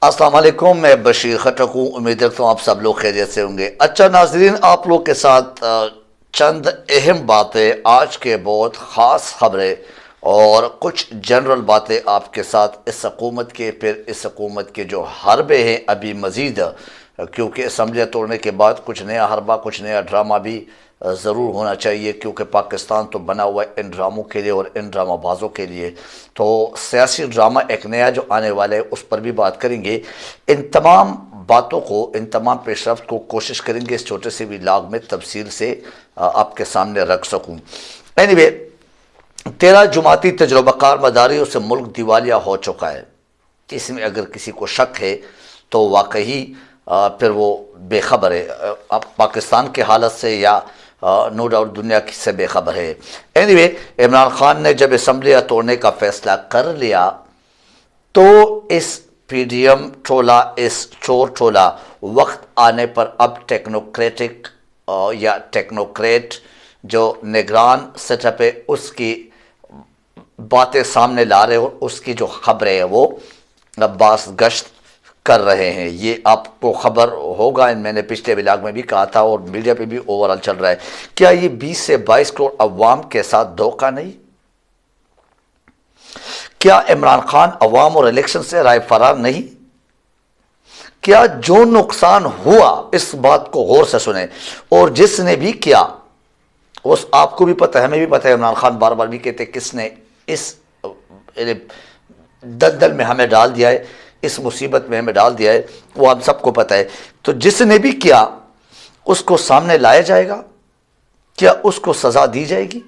السلام علیکم، میں بشیر خٹک ہوں۔ امید رکھتا ہوں آپ سب لوگ خیریت سے ہوں گے۔ اچھا ناظرین، آپ لوگ کے ساتھ چند اہم باتیں، آج کے بہت خاص خبریں اور کچھ جنرل باتیں آپ کے ساتھ اس حکومت کے، پھر اس حکومت کے جو حربے ہیں ابھی مزید، کیونکہ اسمبلیاں توڑنے کے بعد کچھ نیا حربہ، کچھ نیا ڈرامہ بھی ضرور ہونا چاہیے، کیونکہ پاکستان تو بنا ہوا ہے ان ڈراموں کے لیے اور ان ڈرامہ بازوں کے لیے۔ تو سیاسی ڈرامہ ایک نیا جو آنے والا ہے اس پر بھی بات کریں گے۔ ان تمام باتوں کو، ان تمام پیش رفت کو کوشش کریں گے اس چھوٹے سے بھی لاگ میں تفصیل سے آپ کے سامنے رکھ سکوں۔ اینی 13 جماعتی تجربہ کار مداریوں سے ملک دیوالیہ ہو چکا ہے۔ اس میں اگر کسی کو شک ہے تو واقعی پھر وہ بے خبر ہے، پاکستان کے حالت سے یا نو ڈاؤٹ دنیا سے بے خبر ہے۔ عمران خان نے جب اسمبلیاں توڑنے کا فیصلہ کر لیا تو اس پی ڈی ایم ٹولہ، اس چور ٹولہ، وقت آنے پر اب ٹیکنوکریٹک یا ٹیکنوکریٹ جو نگران سیٹ اپ ہے اس کی باتیں سامنے لا رہے اور اس کی جو خبریں ہیں وہ باز گشت کر رہے ہیں۔ یہ آپ کو خبر ہوگا، میں نے پچھلے ولاگ میں بھی کہا تھا اور میڈیا پہ بھی اوورال چل رہا ہے۔ کیا یہ 20 سے 22 کروڑ عوام کے ساتھ دھوکہ نہیں؟ کیا عمران خان عوام اور الیکشن سے رائے فرار نہیں؟ کیا جو نقصان ہوا، اس بات کو غور سے سنیں، اور جس نے بھی کیا، اس آپ کو بھی پتہ ہے، ہمیں بھی پتہ ہے، عمران خان بار بار بھی کہتے کس نے اس دلدل میں ہمیں ڈال دیا ہے، اس مصیبت میں ہمیں ڈال دیا ہے، وہ ہم سب کو پتہ ہے۔ تو جس نے بھی کیا اس کو سامنے لایا جائے گا؟ کیا اس کو سزا دی جائے گی؟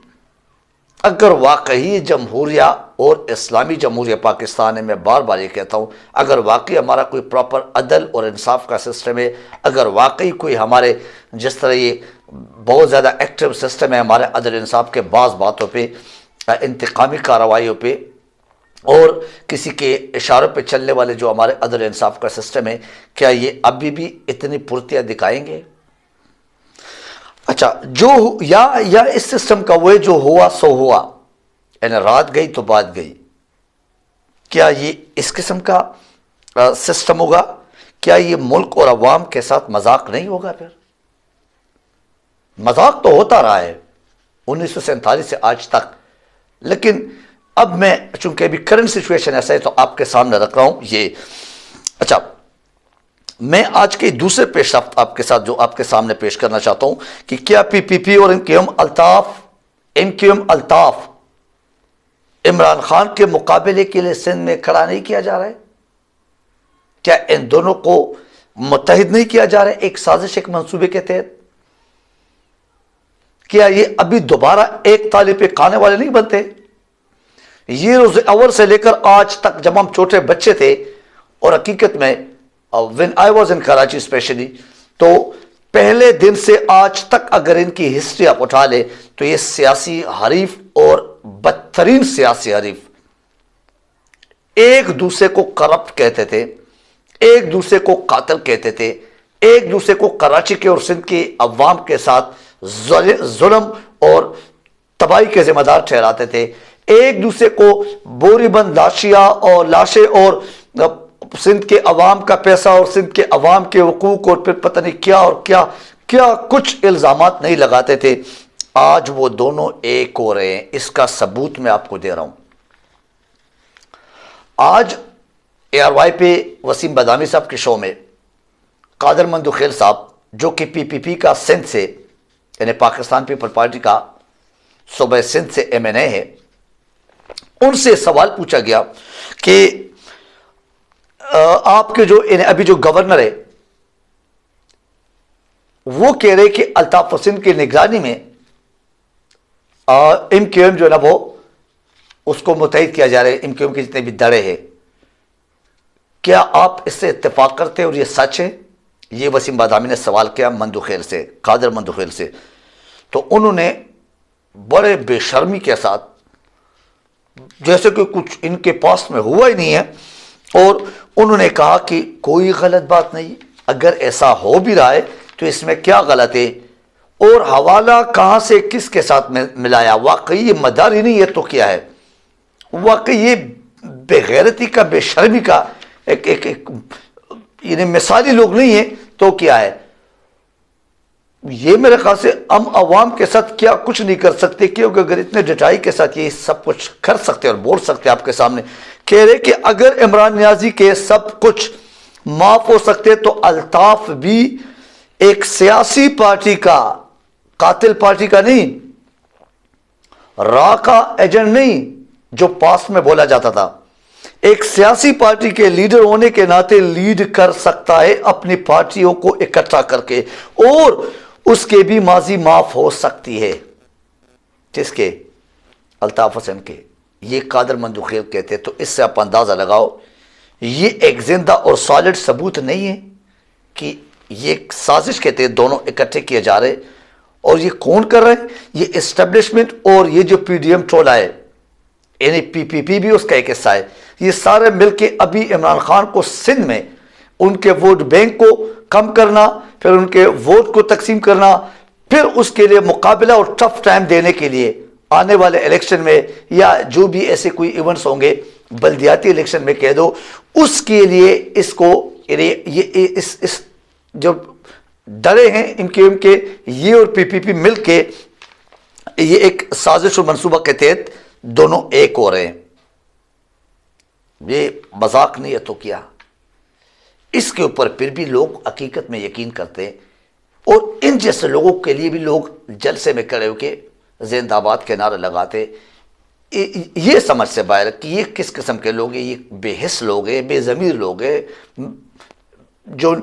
اگر واقعی جمہوریہ اور اسلامی جمہوریہ پاکستان ہے، میں بار بار یہ کہتا ہوں، اگر واقعی ہمارا کوئی پراپر عدل اور انصاف کا سسٹم ہے، اگر واقعی کوئی ہمارے جس طرح یہ بہت زیادہ ایکٹیو سسٹم ہے ہمارے عدل انصاف کے بعض باتوں پہ، انتقامی کارروائیوں پہ اور کسی کے اشاروں پہ چلنے والے جو ہمارے عدل انصاف کا سسٹم ہے، کیا یہ ابھی بھی اتنی پرتیاں دکھائیں گے؟ اچھا، یا اس سسٹم کا وہ جو ہوا سو ہوا، یعنی رات گئی تو بات گئی، کیا یہ اس قسم کا سسٹم ہوگا؟ کیا یہ ملک اور عوام کے ساتھ مذاق نہیں ہوگا؟ پھر مذاق تو ہوتا رہا ہے 1947 سے آج تک، لیکن اب میں چونکہ ابھی کرنٹ سچویشن ایسا ہے تو آپ کے سامنے رکھ رہا ہوں یہ۔ اچھا، میں آج کے دوسرے پیش رفت آپ کے ساتھ جو آپ کے سامنے پیش کرنا چاہتا ہوں کہ کیا پی پی پی اور M Q M Altaf Imran Khan کے مقابلے کے لیے سندھ میں کھڑا نہیں کیا جا رہا ہے؟ کیا ان دونوں کو متحد نہیں کیا جا رہا ہے ایک سازش، ایک منصوبے کے تحت؟ کیا یہ ابھی دوبارہ ایک تالی پہ کھانے والے نہیں بنتے؟ یہ روز اول سے لے کر آج تک جب ہم چھوٹے بچے تھے، اور حقیقت میں when I was in Karachi specially, تو پہلے دن سے آج تک اگر ان کی ہسٹری آپ اٹھا لیں تو یہ سیاسی حریف اور بدترین سیاسی حریف ایک دوسرے کو کرپٹ کہتے تھے، ایک دوسرے کو قاتل کہتے تھے، ایک دوسرے کو کراچی کے اور سندھ کے عوام کے ساتھ ظلم اور تباہی کے ذمہ دار ٹھہراتے تھے، ایک دوسرے کو بوری بند لاشیں اور سندھ کے عوام کا پیسہ اور سندھ کے عوام کے حقوق اور پھر پتہ نہیں کیا اور کیا کچھ الزامات نہیں لگاتے تھے۔ آج وہ دونوں ایک ہو رہے ہیں، اس کا ثبوت میں آپ کو دے رہا ہوں۔ آج اے آر وائی پہ وسیم بدامی صاحب کے شو میں قادر مندوخیل صاحب، جو کہ پی پی پی کا سندھ سے، یعنی پاکستان پیپل پارٹی کا صوبہ سندھ سے ایم این اے ہے، ان سے سوال پوچھا گیا کہ آپ کے جو ابھی جو گورنر ہے وہ کہہ رہے کہ الطاف حسین کی نگرانی میں ایم کیو ایم جو ہے نا وہ اس کو متحد کیا جا رہا ہے، ایم کیو ایم کے جتنے بھی دڑے ہیں، کیا آپ اس سے اتفاق کرتے ہیں اور یہ سچ ہے؟ یہ وسیم بادامی نے سوال کیا مندوخیل سے، قادر مندوخیل سے۔ تو انہوں نے بڑے بے شرمی کے ساتھ، جیسے کہ کچھ ان کے پاس میں ہوا ہی نہیں ہے، اور انہوں نے کہا کہ کوئی غلط بات نہیں، اگر ایسا ہو بھی رہا ہے تو اس میں کیا غلط ہے، اور حوالہ کہاں سے کس کے ساتھ ملایا؟ واقعی یہ مداری نہیں ہے تو کیا ہے؟ واقعی یہ بے غیرتی کا، بے شرمی کا ایک یعنی مثالی لوگ نہیں ہیں تو کیا ہے؟ یہ میرے خیال سے ہم عوام کے ساتھ کیا کچھ نہیں کر سکتے، کیونکہ اگر اتنے ڈٹائی کے ساتھ یہ سب کچھ کر سکتے اور بول سکتے آپ کے سامنے، کہہ رہے کہ اگر عمران نیازی کے سب کچھ معاف ہو سکتے تو الطاف بھی ایک سیاسی پارٹی کا، قاتل پارٹی کا نہیں، را کا ایجنٹ نہیں جو پاس میں بولا جاتا تھا، ایک سیاسی پارٹی کے لیڈر ہونے کے ناطے لیڈ کر سکتا ہے اپنی پارٹیوں کو اکٹھا کر کے، اور اس کے بھی ماضی معاف ہو سکتی ہے۔ جس کے؟ الطاف حسین کے۔ یہ قادر منجوخیل کہتے ہیں۔ تو اس سے آپ اندازہ لگاؤ یہ ایک زندہ اور سالڈ ثبوت نہیں ہے کہ یہ ایک سازش کے تحت دونوں اکٹھے کیے جا رہے، اور یہ کون کر رہے ہیں؟ یہ اسٹیبلشمنٹ اور یہ جو پی ڈی ایم ٹولہ ہے، یعنی پی پی پی بھی اس کا ایک حصہ ہے، یہ سارے مل کے ابھی عمران خان کو سندھ میں ان کے ووٹ بینک کو کم کرنا، پھر ان کے ووٹ کو تقسیم کرنا، پھر اس کے لیے مقابلہ اور ٹف ٹائم دینے کے لیے آنے والے الیکشن میں، یا جو بھی ایسے کوئی ایونٹس ہوں گے بلدیاتی الیکشن میں کہہ دو، اس کے لیے اس کو یہ اس جو ڈرے ہیں ان کے یہ اور پی پی پی مل کے یہ ایک سازش و منصوبہ کے تحت دونوں ایک ہو رہے ہیں۔ یہ مذاق نہیں ہے تو کیا؟ اس کے اوپر پھر بھی لوگ حقیقت میں یقین کرتے ہیں، اور ان جیسے لوگوں کے لیے بھی لوگ جلسے میں کھڑے ہو کے زندہ آباد کے نعرے لگاتے۔ یہ سمجھ سے باہر کہ یہ کس قسم کے لوگ ہیں، یہ بے حس لوگ ہیں، بے ضمیر لوگ ہیں، جو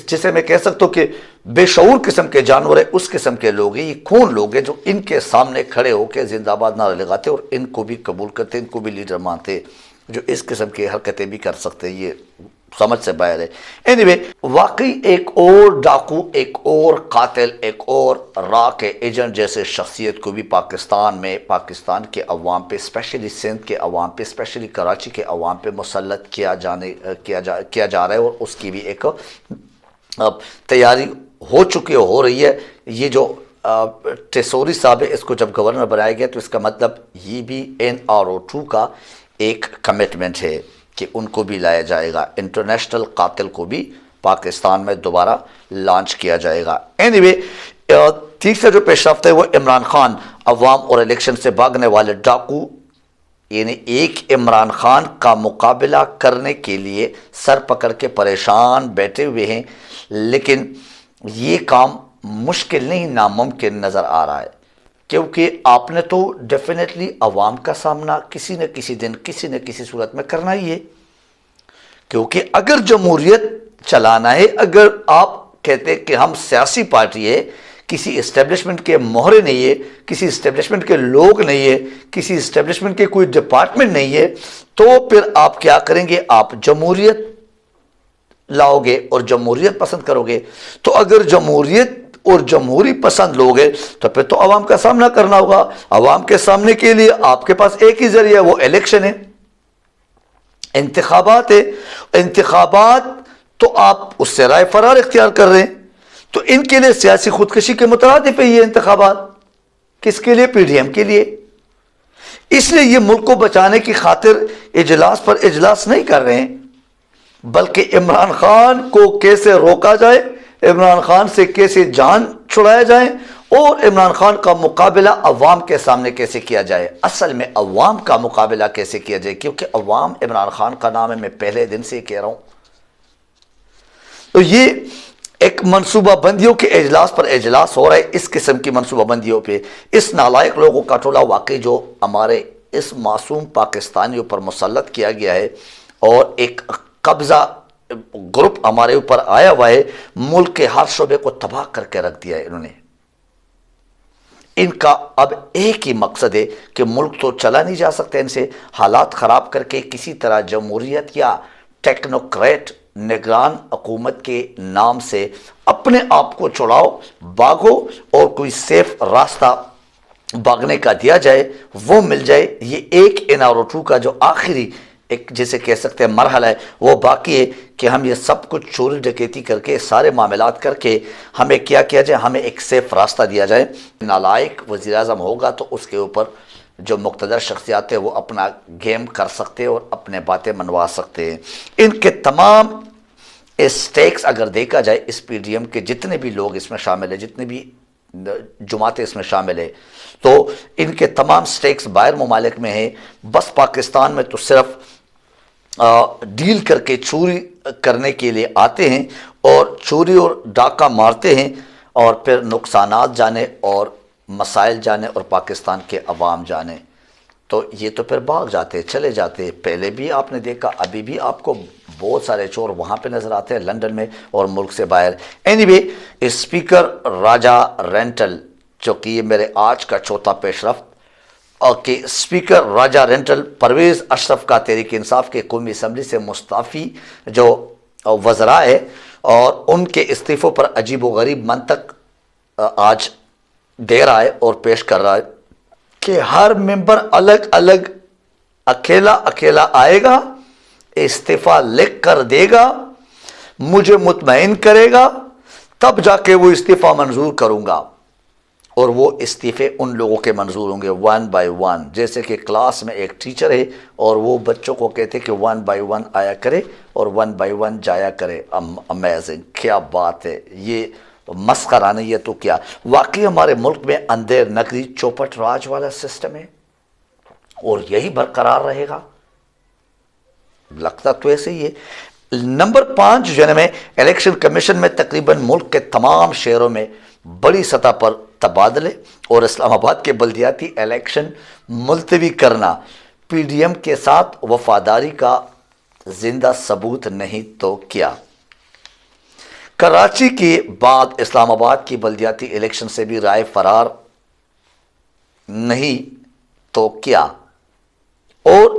جسے میں کہہ سکتا ہوں کہ بے شعور قسم کے جانور ہیں، اس قسم کے لوگ ہیں۔ یہ کون لوگ ہیں جو ان کے سامنے کھڑے ہو کے زندہ آباد نعرے لگاتے اور ان کو بھی قبول کرتے، ان کو بھی لیڈر مانتے، جو اس قسم کی حرکتیں بھی کر سکتے ہیں؟ یہ سمجھ سے باہر ہے۔ اینیوے، واقعی ایک اور ڈاکو، ایک اور قاتل، ایک اور را کے ایجنٹ جیسے شخصیت کو بھی پاکستان میں، پاکستان کے عوام پہ، اسپیشلی سندھ کے عوام پہ، اسپیشلی کراچی کے عوام پہ مسلط کیا جا رہا ہے، اور اس کی بھی ایک تیاری ہو چکی ہو رہی ہے۔ یہ جو ٹیسوری صاحب ہے، اس کو جب گورنر بنایا گیا تو اس کا مطلب یہ بھی NRO2 کا ایک کمٹمنٹ ہے کہ ان کو بھی لایا جائے گا، انٹرنیشنل قاتل کو بھی پاکستان میں دوبارہ لانچ کیا جائے گا۔ اینیوے، تیسرا جو پیش رفت ہے وہ عمران خان، عوام اور الیکشن سے بھاگنے والے ڈاکو، یعنی ایک عمران خان کا مقابلہ کرنے کے لیے سر پکڑ کے پریشان بیٹھے ہوئے ہیں، لیکن یہ کام مشکل نہیں، ناممکن نظر آ رہا ہے، کیونکہ آپ نے تو ڈیفینیٹلی عوام کا سامنا کسی نہ کسی دن، کسی نہ کسی صورت میں کرنا ہی ہے، کیونکہ اگر جمہوریت چلانا ہے، اگر آپ کہتے کہ ہم سیاسی پارٹی ہے، کسی اسٹیبلشمنٹ کے مہرے نہیں ہے، کسی اسٹیبلشمنٹ کے لوگ نہیں ہے، کسی اسٹیبلشمنٹ کے کوئی ڈپارٹمنٹ نہیں ہے، تو پھر آپ کیا کریں گے؟ آپ جمہوریت لاؤ گے اور جمہوریت پسند کرو گے۔ تو اگر جمہوریت اور جمہوری پسند لوگ ہیں تو پھر تو عوام کا سامنا کرنا ہوگا۔ عوام کے سامنے کے لیے آپ کے پاس ایک ہی ذریعہ، وہ الیکشن ہے، انتخابات ہے۔ انتخابات تو آپ اس سے رائے فرار اختیار کر رہے ہیں، تو ان کے لیے سیاسی خودکشی کے مترادف ہے یہ انتخابات۔ کس کے لیے؟ پی ڈی ایم کے لیے۔ اس لیے یہ ملک کو بچانے کی خاطر اجلاس پر اجلاس نہیں کر رہے ہیں، بلکہ عمران خان کو کیسے روکا جائے، عمران خان سے کیسے جان چھڑایا جائے، اور عمران خان کا مقابلہ عوام کے سامنے کیسے کیا جائے۔ اصل میں عوام کا مقابلہ کیسے کیا جائے، کیونکہ عوام عمران خان کا نام ہے، میں پہلے دن سے کہہ رہا ہوں۔ تو یہ ایک منصوبہ بندیوں کے اجلاس پر اجلاس ہو رہا ہے، اس قسم کی منصوبہ بندیوں پہ اس نالائق لوگوں کا ٹولہ واقعی جو ہمارے اس معصوم پاکستانیوں پر مسلط کیا گیا ہے، اور ایک قبضہ گروپ ہمارے اوپر آیا ہوا ہے، ملک کے ہر شعبے کو تباہ کر کے رکھ دیا ہے انہوں نے۔ ان کا اب ایک ہی مقصد ہے کہ ملک تو چلا نہیں جا سکتا ان سے، حالات خراب کر کے کسی طرح جمہوریت یا ٹیکنوکریٹ نگران حکومت کے نام سے اپنے آپ کو چھڑاؤ، بھاگو، اور کوئی سیف راستہ بھاگنے کا دیا جائے، وہ مل جائے۔ یہ ایک NRO2 کا جو آخری ایک جسے کہہ سکتے ہیں مرحلہ ہے، وہ باقی ہے کہ ہم یہ سب کچھ چوری ڈکیتی کر کے، سارے معاملات کر کے ہمیں کیا کیا جائے، ہمیں ایک سیف راستہ دیا جائے۔ نالائق وزیر اعظم ہوگا تو اس کے اوپر جو مقتدر شخصیات ہیں وہ اپنا گیم کر سکتے ہیں اور اپنے باتیں منوا سکتے ہیں۔ ان کے تمام اسٹیکس اگر دیکھا جائے اس پی ڈی ایم کے جتنے بھی لوگ اس میں شامل ہیں، جتنے بھی جماعتیں اس میں شامل ہیں، تو ان کے تمام سٹیکس باہر ممالک میں ہیں، بس پاکستان میں تو صرف ڈیل کر کے چوری کرنے کے لیے آتے ہیں اور چوری اور ڈاکہ مارتے ہیں، اور پھر نقصانات جانے اور مسائل جانے اور پاکستان کے عوام جانے، تو یہ تو پھر بھاگ جاتے چلے جاتے۔ پہلے بھی آپ نے دیکھا، ابھی بھی آپ کو بہت سارے چور وہاں پہ نظر آتے ہیں لندن میں اور ملک سے باہر۔ اینی وے، اسپیکر راجا رینٹل، جو کہ یہ میرے آج کا چوتھا پیش رفت، اور کہ اسپیکر راجا رینٹل پرویز اشرف کا تحریک انصاف کے قومی اسمبلی سے مستعفی جو وزراء ہے، اور ان کے استعفوں پر عجیب و غریب منطق آج دے رہا ہے اور پیش کر رہا ہے کہ ہر ممبر الگ الگ اکیلا اکیلا آئے گا، استعفیٰ لکھ کر دے گا، مجھے مطمئن کرے گا، تب جا کے وہ استعفیٰ منظور کروں گا، اور وہ استعفے ان لوگوں کے منظور ہوں گے 1 بائی 1، جیسے کہ کلاس میں ایک ٹیچر ہے اور وہ بچوں کو کہتے کہ 1 بائی 1 آیا کرے اور 1 بائی 1 جایا کرے۔ امیزنگ، کیا بات ہے، یہ مسخرہ نہیں ہے تو کیا۔ واقعی ہمارے ملک میں اندھیر نگری چوپٹ راج والا سسٹم ہے اور یہی برقرار رہے گا، لگتا تو ایسے ہی ہے۔ نمبر 5 جو ہے میں، الیکشن کمیشن میں تقریباً ملک کے تمام شہروں میں بڑی سطح پر تبادلے اور اسلام آباد کے بلدیاتی الیکشن ملتوی کرنا پی ڈی ایم کے ساتھ وفاداری کا زندہ ثبوت نہیں تو کیا۔ کراچی کے بعد اسلام آباد کی بلدیاتی الیکشن سے بھی رائے فرار نہیں تو کیا، اور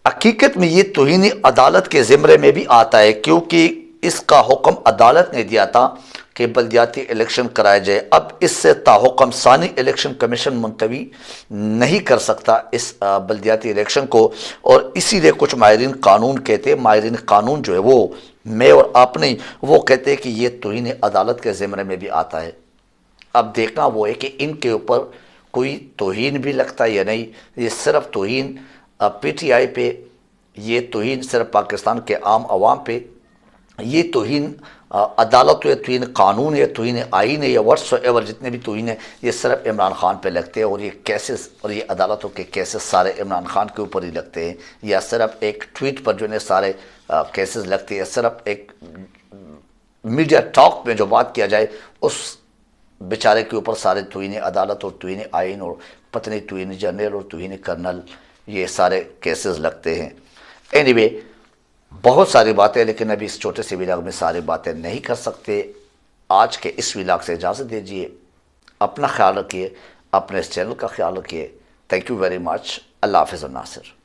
حقیقت میں یہ توہین عدالت کے زمرے میں بھی آتا ہے، کیونکہ اس کا حکم عدالت نے دیا تھا کہ بلدیاتی الیکشن کرائے جائے۔ اب اس سے تاحکم ثانی الیکشن کمیشن منتوی نہیں کر سکتا اس بلدیاتی الیکشن کو، اور اسی لیے کچھ ماہرین قانون کہتے ہیں، ماہرین قانون جو ہے وہ میں اور آپ نہیں، وہ کہتے ہیں کہ یہ توہین عدالت کے زمرے میں بھی آتا ہے۔ اب دیکھنا وہ ہے کہ ان کے اوپر کوئی توہین بھی لگتا ہے یا نہیں۔ یہ صرف توہین پی ٹی آئی پہ، یہ توہین صرف پاکستان کے عام عوام پہ، یہ توہین عدالت ہے، توہین قانون ہے، توہین آئین ہے، یا واٹس ایور جتنے بھی توہین ہیں، یہ صرف عمران خان پہ لگتے ہیں، اور یہ کیسز اور یہ عدالتوں کے کیسز سارے عمران خان کے اوپر ہی لگتے ہیں، یا صرف ایک ٹویٹ پر جو ہے سارے کیسز لگتے ہیں، صرف ایک میڈیا ٹاک میں جو بات کیا جائے اس بیچارے کے اوپر سارے توہین عدالت اور توہین آئین اور پتنی توہین جنرل اور توہین کرنل، یہ سارے کیسز لگتے ہیں۔ اینی وے، بہت ساری باتیں، لیکن ابھی اس چھوٹے سے ولاگ میں ساری باتیں نہیں کر سکتے۔ آج کے اس ولاگ سے اجازت دیجیے، اپنا خیال رکھیے، اپنے اس چینل کا خیال رکھیے۔ Thank you very much. اللہ حافظ الناصر۔